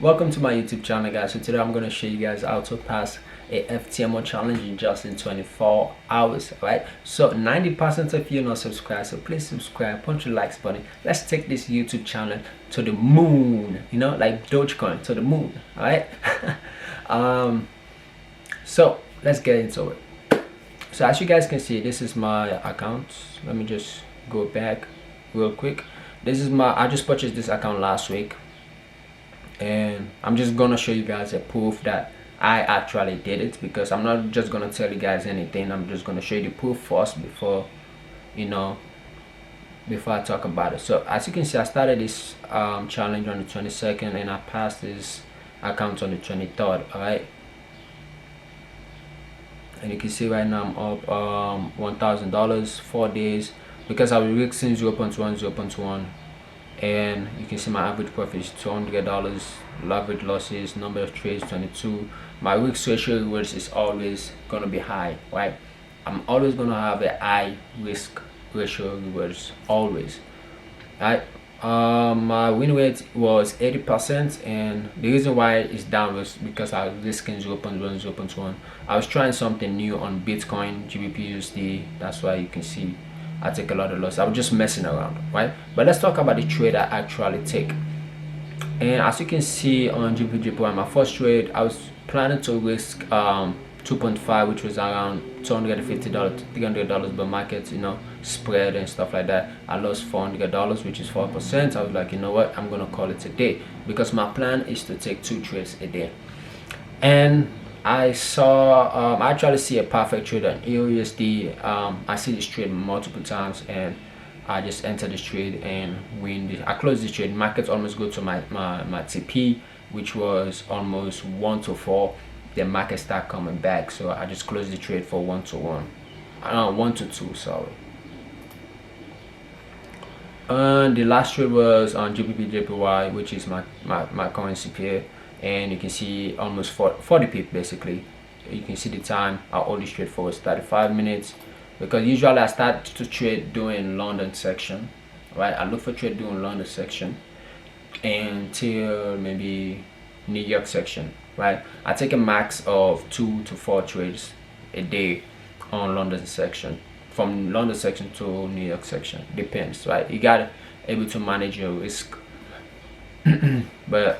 Welcome to my YouTube channel, guys. So today I'm going to show you guys how to pass a FTMO challenge in just in 24 hours. Right, so 90% of you are not subscribed, so please subscribe, punch the likes button. Let's take this YouTube channel to the moon, you know, like Dogecoin to the moon. All right. So let's get into it. So as you guys can see, this is my account. Let me just go back real quick. This is I just purchased this account last week, and I'm just gonna show you guys a proof that I actually did it, because I'm not just gonna tell you guys anything. I'm just gonna show you the proof first before I talk about it. So as you can see, I started this challenge on the 22nd, and I passed this account on the 23rd. all right, and you can see right now I'm up $1,000 4 days, because I was risking 0.1, and you can see my average profit is $200. Average losses, number of trades 22. My risk ratio rewards is always gonna be high, right? I'm always gonna have a high risk ratio rewards, always, right? My win rate was 80%, and the reason why it's down was because I was risking 0.1. I was trying something new on Bitcoin, GBP/USD. That's why you can see I take a lot of loss. I was just messing around, right? But let's talk about the trade I actually take. And as you can see on GBP/JPY, my first trade, I was planning to risk 2.5, which was around $250, $300, but market, spread and stuff like that. I lost $400, which is 4%. I was like, you know what, I'm gonna call it a day, because my plan is to take 2 trades a day. And I saw I actually see a perfect trade on EUSD. I see this trade multiple times, and I just enter this trade and win. I close this trade. Markets almost go to my TP, which was almost 1 to 4. The market start coming back, so I just closed the trade for 1 to 1. 1 to 2, sorry. And the last trade was on GBP/JPY, which is my currency pair, and you can see almost 40 pip basically. You can see the time I hold this trade for was 35 minutes, because usually I start to trade doing London section, right? I look for trade doing London section until maybe New York section, right? I take a max of 2 to 4 trades a day on London section, from London section to New York section, depends, right? You gotta able to manage your risk. But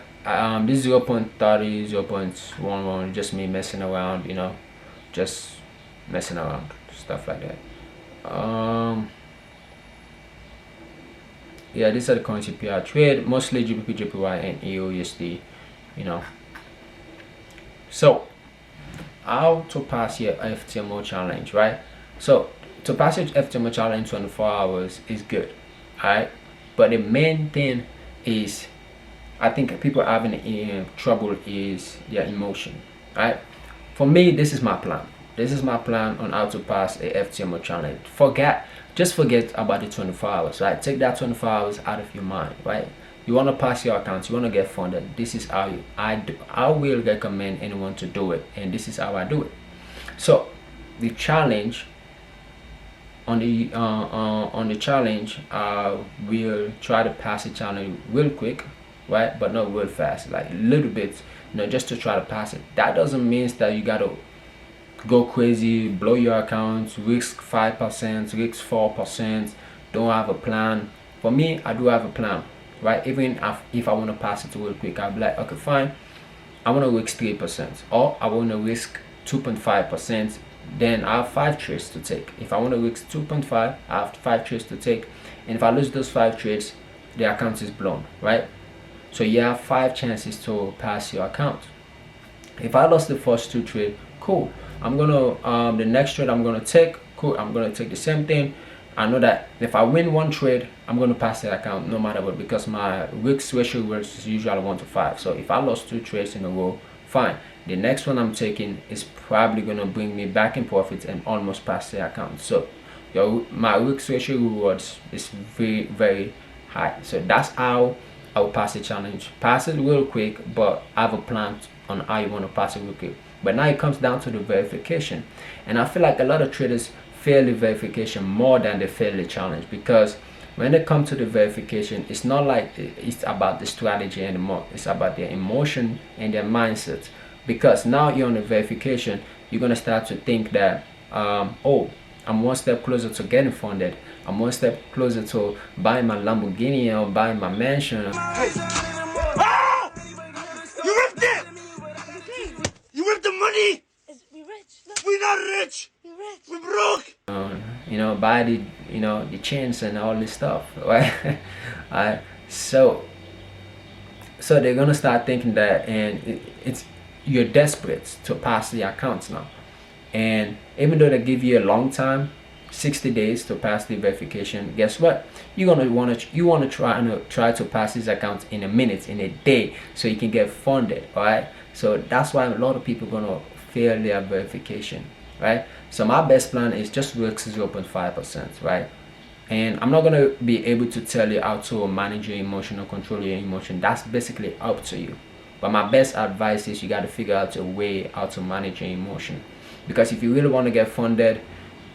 this 0.30, 0.11, just me messing around, just messing around, stuff like that. Yeah, these are the currency pair I trade, mostly GBP/JPY and EUSD. So how to pass your FTMO challenge, right? So to pass your FTMO challenge in 24 hours is good, alright, but the main thing is, I think people having trouble is their emotion, right? For me, this is my plan. This is my plan on how to pass a FTMO challenge. Just forget about the 24 hours, right? Take that 24 hours out of your mind, right? You want to pass your account, you want to get funded. This is how I will recommend anyone to do it, and this is how I do it. So the challenge on the challenge, we'll try to pass the challenge real quick, right? But not real fast, like a little bit, just to try to pass it. That doesn't mean that you gotta go crazy, blow your account, risk 5%, risk 4%, don't have a plan. For me, I do have a plan, right? Even if I want to pass it real quick, I'll be like, okay, fine, I want to risk 3%, or I want to risk 2.5%. Then I have 5 trades to take. If I want to risk 2.5, I have 5 trades to take, and if I lose those 5 trades, the account is blown, right? So you have 5 chances to pass your account. If I lost the first 2 trades, cool, I'm gonna the next trade I'm gonna take, cool, I'm gonna take the same thing. I know that if I win 1 trade, I'm gonna pass the account no matter what, because my risk ratio is usually 1 to 5. So if I lost 2 trades in a row, fine, the next one I'm taking is probably gonna bring me back in profit and almost pass the account. So my risk ratio rewards is very, very high. So that's how I will pass the challenge. Pass it real quick, but I have a plan on how you want to pass it real quick. But now it comes down to the verification, and I feel like a lot of traders fail the verification more than they fail the challenge, because when it comes to the verification, it's not like it's about the strategy anymore. It's about their emotion and their mindset. Because now you're on the verification, you're gonna start to think that, oh, I'm one step closer to getting funded. I'm one step closer to buying my Lamborghini or buying my mansion. Hey. Ah! You ripped it! You ripped the money! We rich. Look. We're not rich! We rich. We're broke! Buy the, the chains and all this stuff, right? Alright, so they're gonna start thinking that, and it's you're desperate to pass the accounts now. And even though they give you a long time, 60 days to pass the verification, guess what? You're gonna want to try to pass these accounts in a minute, in a day, so you can get funded. All right, so that's why a lot of people gonna fail their verification, right? So my best plan is just work 0.5%, right? And I'm not gonna be able to tell you how to manage your emotion or control your emotion. That's basically up to you. But my best advice is you got to figure out a way how to manage your emotion. Because if you really want to get funded,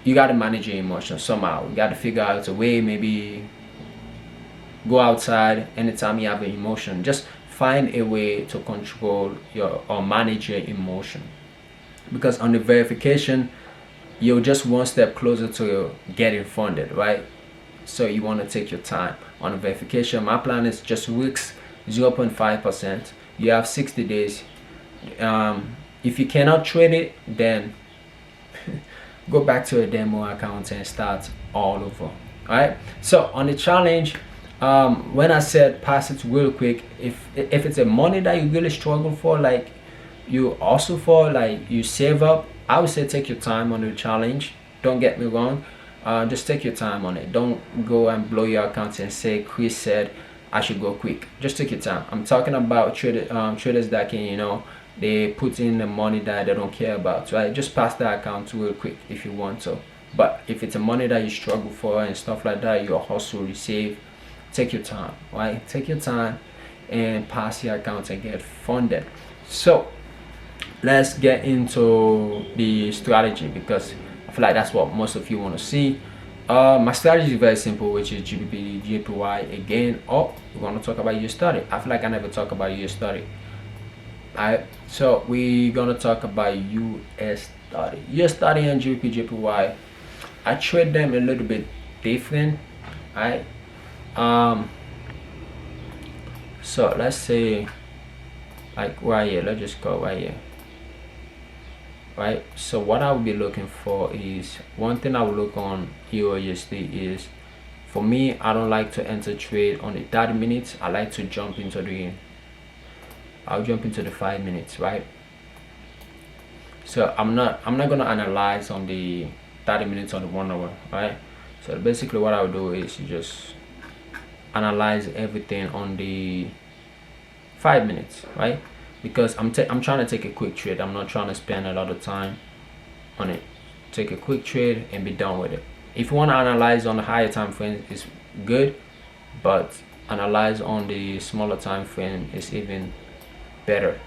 you got to manage your emotion somehow. You got to figure out a way, maybe go outside anytime you have an emotion. Just find a way to control your or manage your emotion. Because on the verification, you're just one step closer to getting funded, right? So you want to take your time on the verification. My plan is just weeks 0.5%. You have 60 days. If you cannot trade it, then go back to a demo account and start all over. All right, so on the challenge, when I said pass it real quick, if it's a money that you really struggle for, like you also for, like you save up, I would say take your time on the challenge. Don't get me wrong, just take your time on it. Don't go and blow your account and say Chris said I should go quick. Just take your time. I'm talking about traders that can, they put in the money that they don't care about, right? Just pass that account real quick if you want to. But if it's a money that you struggle for and stuff like that, your hustle, you save, take your time, right? Take your time and pass your account and get funded. So let's get into the strategy, because I feel like that's what most of you want to see. My strategy is very simple, which is GBP, JPY again. Oh, we're gonna talk about US study. I feel like I never talk about US study. Alright, so we're gonna talk about US study. US study and GBP, JPY. I trade them a little bit different. Alright. So let's say like right here. Let's just go right here. Right, so what I will be looking for is, one thing I will look on EURUSD is, for me, I don't like to enter trade on the 30 minutes. I like to jump into I'll jump into the 5 minutes, right? So I'm not gonna analyze on the 30 minutes on the 1 hour, right? So basically what I'll do is you just analyze everything on the 5 minutes, right? Because I'm trying to take a quick trade. I'm not trying to spend a lot of time on it. Take a quick trade and be done with it. If you want to analyze on the higher time frame, it's good, but analyze on the smaller time frame is even better.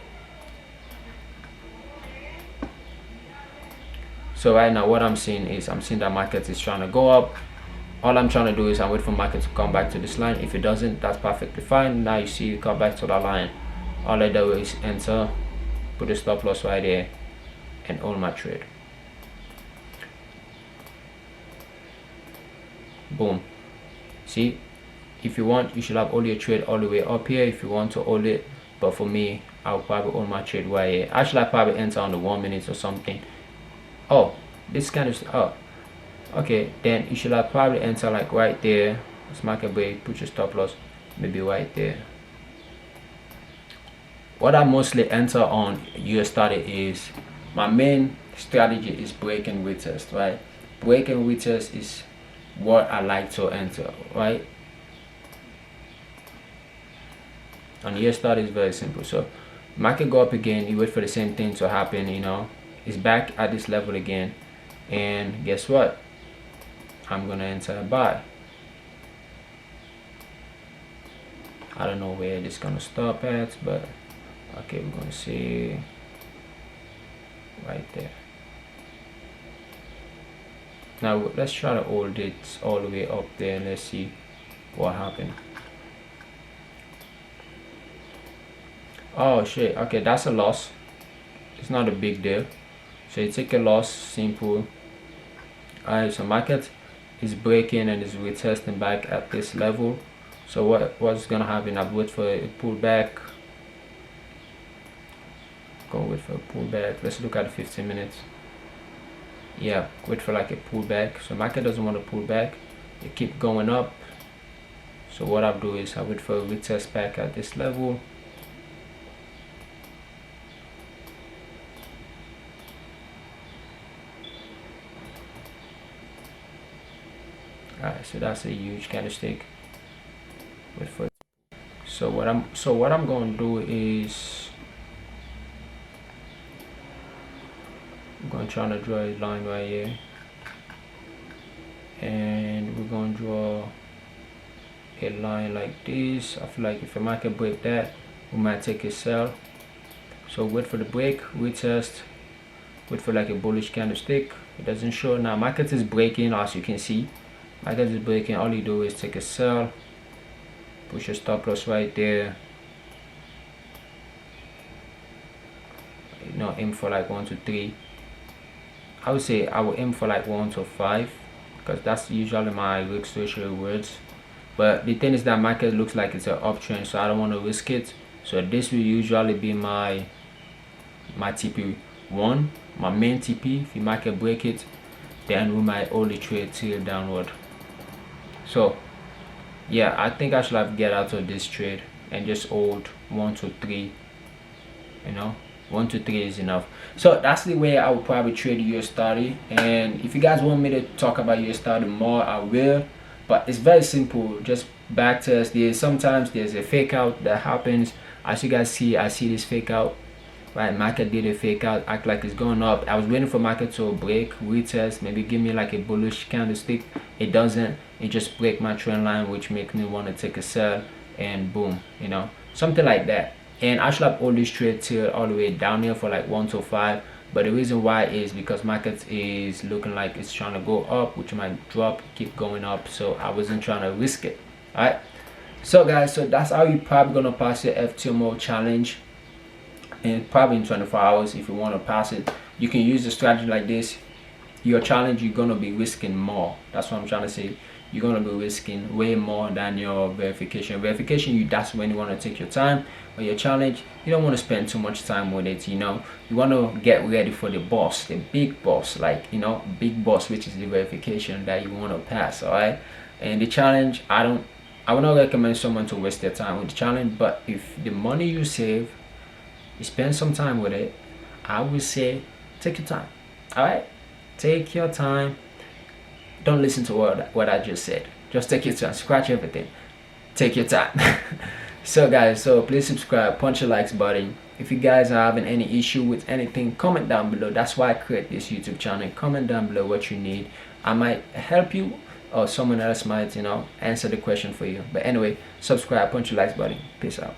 So right now what I'm seeing is, I'm seeing that market is trying to go up. All I'm trying to do is I wait for market to come back to this line. If it doesn't, that's perfectly fine. Now you see it come back to that line. All I do is enter, put a stop loss right there, and hold my trade. Boom. See, if you want, you should have all your trade all the way up here if you want to hold it. But for me, I'll probably hold my trade right here. Actually, I probably enter on the 1 minute or something. Oh, this kind of stuff. Oh, okay, then you should have probably enter like right there. Let's mark a break, put your stop loss, maybe right there. What I mostly enter on US study is, my main strategy is break and retest, right? Break and retest is what I like to enter, right? On US study is very simple. So market go up again, you wait for the same thing to happen, it's back at this level again, and guess what? I'm gonna enter a buy. I don't know where this is gonna stop at, but okay, we're gonna see right there. Now let's try to hold it all the way up there and let's see What happened? Oh shit, okay, that's a loss. It's not a big deal. So you take a loss, simple. Alright, so market is breaking and is retesting back at this level. So what's gonna happen? I wait for a pullback. Go wait for a pullback. Let's look at the 15 minutes. Yeah, wait for like a pullback. So market doesn't want to pull back. It keep going up. So what I'll do is I wait for a retest back at this level. Alright, so that's a huge candlestick. Wait for it. So what I'm going to do is I'm going to try to draw a line right here, and we're going to draw a line like this. I feel like if the market break that, we might take a sell. So wait for the break, retest, wait for like a bullish candlestick. It doesn't show now. Market is breaking, as you can see. Market is breaking. All you do is take a sell, push your stop loss right there. You know, aim for like 1 to 3. I would say I will aim for like 1 to 5, because that's usually my risk ratio rewards. But the thing is that market looks like it's an uptrend, so I don't want to risk it. So this will usually be my TP1, my main TP. If the market break it, then we might only trade till downward. So yeah, I think I should have get out of this trade and just hold 1 to 3. You know, 1 to 3 is enough. So that's the way I would probably trade US30. And if you guys want me to talk about US30 more, I will. But it's very simple. Just back test. Sometimes there's a fake out that happens. As you guys see, I see this fake out. Right, market did a fake out, act like it's going up. I was waiting for market to break, retest, maybe give me like a bullish candlestick. It doesn't. It just break my trend line, which makes me want to take a sell, and boom, you know, something like that. And I should have hold this trade till all the way down here for like 1 to 5. But the reason why is because market is looking like it's trying to go up, which might drop, keep going up. So I wasn't trying to risk it. All right. So guys, so that's how you probably gonna pass your FTMO challenge. And probably in 24 hours. If you want to pass it, you can use a strategy like this. Your challenge, you're gonna be risking more. That's what I'm trying to say. You're gonna be risking way more than your verification. That's when you want to take your time. But your challenge, you don't want to spend too much time with it. You know, you want to get ready for the boss, the big boss, like, you know, big boss, which is the verification that you want to pass. All right. And the challenge, I would not recommend someone to waste their time with the challenge. But if the money you save, you spend some time with it, I would say take your time. All right, take your time. Don't listen to what I just said. Just take your time. Scratch everything. Take your time. So guys, so please subscribe, punch the likes button. If you guys are having any issue with anything, comment down below. That's why I create this YouTube channel. Comment down below what you need. I might help you, or someone else might, you know, answer the question for you. But anyway, subscribe, punch the likes button. Peace out.